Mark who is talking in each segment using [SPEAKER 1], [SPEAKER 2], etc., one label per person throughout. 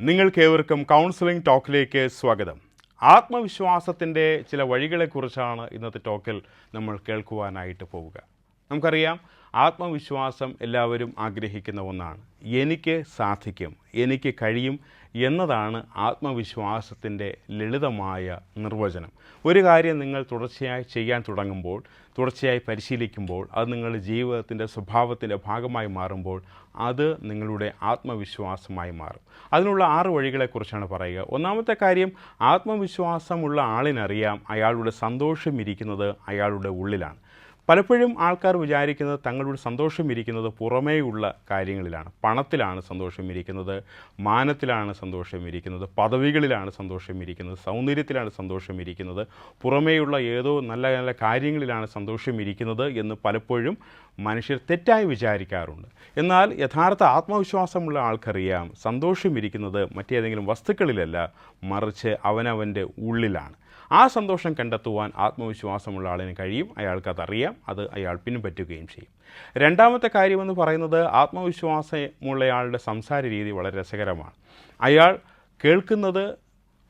[SPEAKER 1] നിങ്ങൾക്കേവർക്കും കൗൺസിലിംഗ് ടോക്കിലേക്ക് സ്വാഗതം. ആത്മവിശ്വാസത്തിൻ്റെ ചില വഴികളെക്കുറിച്ചാണ് ഇന്നത്തെ ടോക്കിൽ നമ്മൾ കേൾക്കുവാനായിട്ട് പോവുക. നമുക്കറിയാം, ആത്മവിശ്വാസം എല്ലാവരും ആഗ്രഹിക്കുന്ന ഒന്നാണ്. എനിക്ക് സാധിക്കും, എനിക്ക് കഴിയും എന്നതാണ് ആത്മവിശ്വാസത്തിൻ്റെ ലളിതമായ നിർവചനം. ഒരു കാര്യം നിങ്ങൾ തുടർച്ചയായി ചെയ്യാൻ തുടങ്ങുമ്പോൾ, തുടർച്ചയായി പരിശീലിക്കുമ്പോൾ, അത് നിങ്ങളുടെ ജീവിതത്തിൻ്റെ സ്വഭാവത്തിൻ്റെ ഭാഗമായി മാറുമ്പോൾ അത് നിങ്ങളുടെ ആത്മവിശ്വാസമായി മാറും. അതിനുള്ള 6 വഴികളെക്കുറിച്ചാണ് പറയുക. ഒന്നാമത്തെ കാര്യം, ആത്മവിശ്വാസമുള്ള ആളിനറിയാം അയാളുടെ സന്തോഷം ഇരിക്കുന്നത് അയാളുടെ ഉള്ളിലാണ്. പലപ്പോഴും ആൾക്കാർ വിചാരിക്കുന്നത് തങ്ങളുടെ സന്തോഷം ഇരിക്കുന്നത് പുറമേയുള്ള കാര്യങ്ങളിലാണ്. പണത്തിലാണ് സന്തോഷം ഇരിക്കുന്നത്, മാനത്തിലാണ് സന്തോഷം ഇരിക്കുന്നത്, പദവികളിലാണ് സന്തോഷം ഇരിക്കുന്നത്, സൗന്ദര്യത്തിലാണ് സന്തോഷം ഇരിക്കുന്നത്, പുറമേയുള്ള ഏതോ നല്ല നല്ല കാര്യങ്ങളിലാണ് സന്തോഷം ഇരിക്കുന്നത് എന്ന് പലപ്പോഴും മനുഷ്യർ തെറ്റായി വിചാരിക്കാറുണ്ട്. എന്നാൽ യഥാർത്ഥ ആത്മവിശ്വാസമുള്ള ആൾക്കറിയാം സന്തോഷം ഇരിക്കുന്നത് മറ്റേതെങ്കിലും വസ്തുക്കളിലല്ല, മറിച്ച് അവനവൻ്റെ ഉള്ളിലാണ്. ആ സന്തോഷം കണ്ടെത്തുവാൻ ആത്മവിശ്വാസമുള്ള ആളിന് കഴിയും. അയാൾക്കതറിയാം, അത് അയാൾ പിൻപറ്റുകയും ചെയ്യും. രണ്ടാമത്തെ കാര്യമെന്ന് പറയുന്നത്, ആത്മവിശ്വാസമുള്ളയാളുടെ സംസാര രീതി വളരെ രസകരമാണ്. അയാൾ കേൾക്കുന്നത്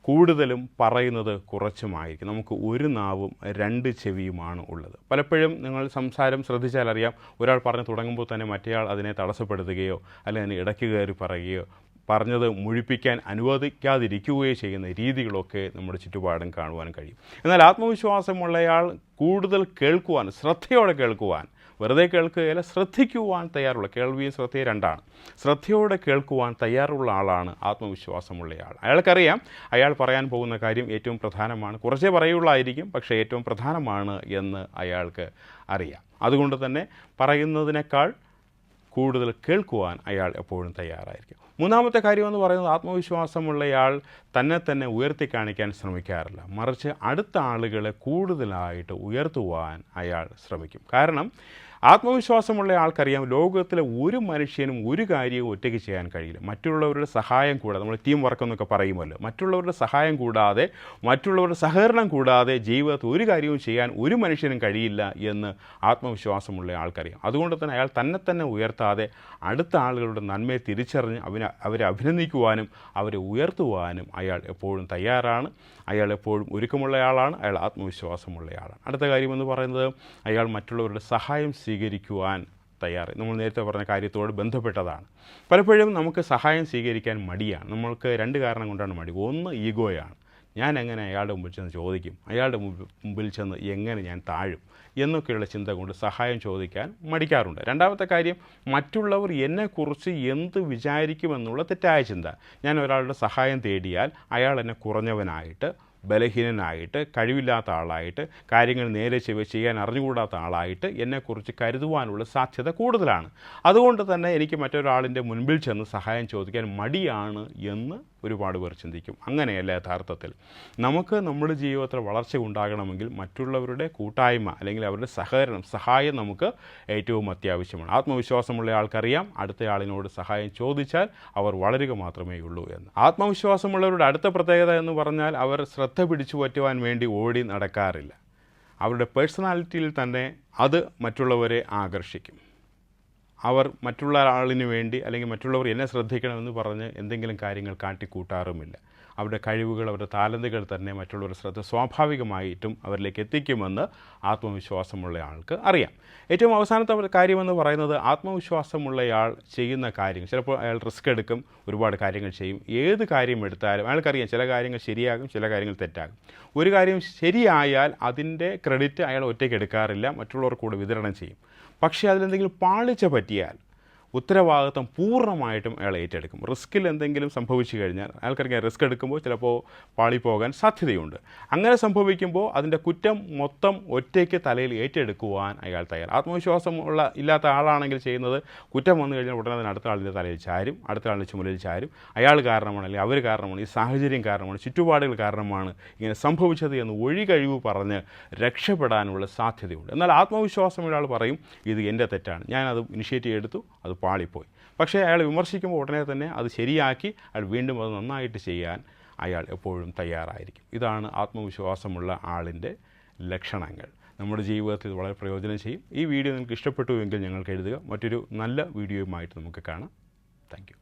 [SPEAKER 1] കൂടുതലും പറയുന്നത് കുറച്ചുമായിരിക്കും. നമുക്ക് ഒരു നാവും 2 ചെവിയുമാണ് ഉള്ളത്. പലപ്പോഴും നിങ്ങൾ സംസാരം ശ്രദ്ധിച്ചാൽ അറിയാം, ഒരാൾ പറഞ്ഞു തുടങ്ങുമ്പോൾ തന്നെ മറ്റേയാൾ അതിനെ തടസ്സപ്പെടുത്തുകയോ അല്ലെങ്കിൽ അതിന് ഇടയ്ക്ക് കയറി പറയുകയോ പറഞ്ഞത് മുഴിപ്പിക്കാൻ അനുവദിക്കാതിരിക്കുകയോ ചെയ്യുന്ന രീതികളൊക്കെ നമ്മുടെ ചുറ്റുപാടും കാണുവാൻ കഴിയും. എന്നാൽ ആത്മവിശ്വാസമുള്ളയാൾ കൂടുതൽ കേൾക്കുവാൻ, ശ്രദ്ധയോടെ കേൾക്കുവാൻ, വെറുതെ കേൾക്കുകയല്ല, ശ്രദ്ധിക്കുവാൻ തയ്യാറുള്ള, കേൾവിയും ശ്രദ്ധയും രണ്ടാണ്. ശ്രദ്ധയോടെ കേൾക്കുവാൻ തയ്യാറുള്ള ആളാണ് ആത്മവിശ്വാസമുള്ളയാൾ. അയാൾക്കറിയാം അയാൾ പറയാൻ പോകുന്ന കാര്യം ഏറ്റവും പ്രധാനമാണ്. കുറച്ചേ പറയുള്ളായിരിക്കും, പക്ഷേ ഏറ്റവും പ്രധാനമാണ് എന്ന് അയാൾക്ക് അറിയാം. അതുകൊണ്ട് തന്നെ പറയുന്നതിനേക്കാൾ കൂടുതൽ കേൾക്കുവാൻ അയാൾ എപ്പോഴും തയ്യാറായിരിക്കും. മൂന്നാമത്തെ കാര്യമെന്ന് പറയുന്നത്, ആത്മവിശ്വാസമുള്ളയാൾ തന്നെ ഉയർത്തി കാണിക്കാൻ ശ്രമിക്കാറില്ല, മറിച്ച് അടുത്ത ആളുകളെ കൂടുതലായിട്ട് ഉയർത്തുവാൻ അയാൾ ശ്രമിക്കും. കാരണം ആത്മവിശ്വാസമുള്ള ആൾക്കറിയാം ലോകത്തിലെ ഒരു മനുഷ്യനും ഒരു കാര്യവും ഒറ്റയ്ക്ക് ചെയ്യാൻ കഴിയില്ല. മറ്റുള്ളവരുടെ സഹായം കൂടാതെ, നമ്മൾ ടീം വർക്ക് എന്നൊക്കെ പറയുമല്ലോ, മറ്റുള്ളവരുടെ സഹായം കൂടാതെ, മറ്റുള്ളവരുടെ സഹകരണം കൂടാതെ ജീവിതത്തിൽ ഒരു കാര്യവും ചെയ്യാൻ ഒരു മനുഷ്യനും കഴിയില്ല എന്ന് ആത്മവിശ്വാസമുള്ള ആൾക്കറിയാം. അതുകൊണ്ട് തന്നെ അയാൾ തന്നെ ഉയർത്താതെ അടുത്ത ആളുകളുടെ നന്മയെ തിരിച്ചറിഞ്ഞ് അവരെ അഭിനന്ദിക്കുവാനും അവരെ ഉയർത്തുവാനും അയാൾ എപ്പോഴും തയ്യാറാണ്. അയാൾ എപ്പോഴും ഒരുക്കമുള്ളയാളാണ്, അയാൾ ആത്മവിശ്വാസമുള്ളയാളാണ്. അടുത്ത കാര്യമെന്ന് പറയുന്നത്, അയാൾ മറ്റുള്ളവരുടെ സഹായം സ്വീകരിക്കുവാൻ തയ്യാറ്. നമ്മൾ നേരത്തെ പറഞ്ഞ കാര്യത്തോട് ബന്ധപ്പെട്ടതാണ്. പലപ്പോഴും നമുക്ക് സഹായം സ്വീകരിക്കാൻ മടിയാണ്. നമ്മൾക്ക് 2 കാരണം കൊണ്ടാണ് മടി. ഒന്ന്, ഈഗോയാണ്. ഞാൻ എങ്ങനെ അയാളുടെ മുമ്പിൽ ചെന്ന് ചോദിക്കും, അയാളുടെ മുമ്പിൽ ചെന്ന് എങ്ങനെ ഞാൻ താഴും എന്നൊക്കെയുള്ള ചിന്ത കൊണ്ട് സഹായം ചോദിക്കാൻ മടിക്കാറുണ്ട്. രണ്ടാമത്തെ കാര്യം, മറ്റുള്ളവർ എന്നെക്കുറിച്ച് എന്ത് വിചാരിക്കുമെന്നുള്ള തെറ്റായ ചിന്ത. ഞാൻ ഒരാളുടെ സഹായം തേടിയാൽ അയാൾ എന്നെ കുറഞ്ഞവനായിട്ട്, ബലഹീനനായിട്ട്, കഴിവില്ലാത്ത ആളായിട്ട്, കാര്യങ്ങൾ നേരെ ചെയ്യാൻ അറിഞ്ഞുകൂടാത്ത ആളായിട്ട് എന്നെക്കുറിച്ച് കരുതുവാനുള്ള സാധ്യത കൂടുതലാണ്. അതുകൊണ്ട് തന്നെ എനിക്ക് മറ്റൊരാളിൻ്റെ മുൻപിൽ ചെന്ന് സഹായം ചോദിക്കാൻ മടിയാണ് എന്ന് ഒരുപാട് പേർ ചിന്തിക്കും. അങ്ങനെയല്ല യഥാർത്ഥത്തിൽ. നമുക്ക് നമ്മുടെ ജീവിതത്തിൽ വളർച്ച ഉണ്ടാകണമെങ്കിൽ മറ്റുള്ളവരുടെ കൂട്ടായ്മ അല്ലെങ്കിൽ അവരുടെ സഹായം നമുക്ക് ഏറ്റവും അത്യാവശ്യമാണ്. ആത്മവിശ്വാസമുള്ള ആൾക്കറിയാം അടുത്തയാളിനോട് സഹായം ചോദിച്ചാൽ അവർ വളരുക മാത്രമേ ഉള്ളൂ എന്ന്. ആത്മവിശ്വാസമുള്ളവരുടെ അടുത്ത പ്രത്യേകത എന്ന് പറഞ്ഞാൽ, അവർ ശ്രദ്ധ പിടിച്ചു പറ്റുവാൻ വേണ്ടി ഓടി നടക്കാറില്ല. അവരുടെ പേഴ്സണാലിറ്റിയിൽ തന്നെ അത് മറ്റുള്ളവരെ ആകർഷിക്കും. അവർ മറ്റുള്ള ആളിന് വേണ്ടി അല്ലെങ്കിൽ മറ്റുള്ളവർ എന്നെ ശ്രദ്ധിക്കണമെന്ന് പറഞ്ഞ് എന്തെങ്കിലും കാര്യങ്ങൾ കാട്ടിക്കൂട്ടാറുമില്ല. അവരുടെ കഴിവുകൾ, അവരുടെ താലന്തുകൾ തന്നെ മറ്റുള്ളവരുടെ ശ്രദ്ധ സ്വാഭാവികമായിട്ടും അവരിലേക്ക് എത്തിക്കുമെന്ന് ആത്മവിശ്വാസമുള്ള ആൾക്ക് അറിയാം. ഏറ്റവും അവസാനത്തെ കാര്യമെന്ന് പറയുന്നത്, ആത്മവിശ്വാസമുള്ളയാൾ ചെയ്യുന്ന കാര്യങ്ങൾ, ചിലപ്പോൾ അയാൾ റിസ്ക് എടുക്കും, ഒരുപാട് കാര്യങ്ങൾ ചെയ്യും. ഏത് കാര്യം എടുത്താലും അയാൾക്കറിയാം ചില കാര്യങ്ങൾ ശരിയാകും, ചില കാര്യങ്ങൾ തെറ്റാകും. ഒരു കാര്യം ശരിയായാൽ അതിൻ്റെ ക്രെഡിറ്റ് അയാൾ ഒറ്റയ്ക്ക് എടുക്കാറില്ല, മറ്റുള്ളവർ കൂടെ വിതരണം ചെയ്യും. പക്ഷേ അതിലെന്തെങ്കിലും പാളിച്ച പറ്റിയാൽ ഉത്തരവാദിത്വം പൂർണ്ണമായിട്ടും അയാൾ ഏറ്റെടുക്കും. റിസ്കിൽ എന്തെങ്കിലും സംഭവിച്ചു കഴിഞ്ഞാൽ അയാൾക്കറിയാം റിസ്ക് എടുക്കുമ്പോൾ ചിലപ്പോൾ പാളിപ്പോകാൻ സാധ്യതയുണ്ട്. അങ്ങനെ സംഭവിക്കുമ്പോൾ അതിൻ്റെ കുറ്റം മൊത്തം ഒറ്റയ്ക്ക് തലയിൽ ഏറ്റെടുക്കുവാൻ അയാൾ തയ്യാർ. ഇല്ലാത്ത ആളാണെങ്കിൽ ചെയ്യുന്നത്, കുറ്റം വന്നു കഴിഞ്ഞാൽ ഉടനെ തന്നെ അടുത്ത ആളിൻ്റെ തലയിൽ ചാരും, അടുത്ത ആളിൻ്റെ ചുമലിൽ ചാരും. അയാൾ കാരണമാണ്, അല്ലെങ്കിൽ അവർ കാരണമാണ്, ഈ സാഹചര്യം കാരണമാണ്, ചുറ്റുപാടുകൾ കാരണമാണ് ഇങ്ങനെ സംഭവിച്ചത് എന്ന് ഒഴികഴിവ് പറഞ്ഞ് രക്ഷപ്പെടാനുള്ള സാധ്യതയുണ്ട്. എന്നാൽ ആത്മവിശ്വാസമുള്ള ആൾ പറയും, ഇത് എൻ്റെ തെറ്റാണ്, ഞാനത് ഇനിഷ്യേറ്റീവ് എടുത്തു, അത് പാളിപ്പോയി. പക്ഷേ അയാൾ വിമർശിക്കുമ്പോൾ ഉടനെ തന്നെ അത് ശരിയാക്കി അയാൾ വീണ്ടും അത് നന്നായിട്ട് ചെയ്യാൻ അയാൾ എപ്പോഴും തയ്യാറായിരിക്കും. ഇതാണ് ആത്മവിശ്വാസമുള്ള ആളിൻ്റെ ലക്ഷണങ്ങൾ. നമ്മുടെ ജീവിതത്തിൽ വളരെ പ്രയോജനം ചെയ്യും. ഈ വീഡിയോ നിങ്ങൾക്ക് ഇഷ്ടപ്പെട്ടുവെങ്കിൽ ഞങ്ങൾക്ക് എഴുതുക. മറ്റൊരു നല്ല വീഡിയോയുമായിട്ട് നമുക്ക് കാണാം. Thank you.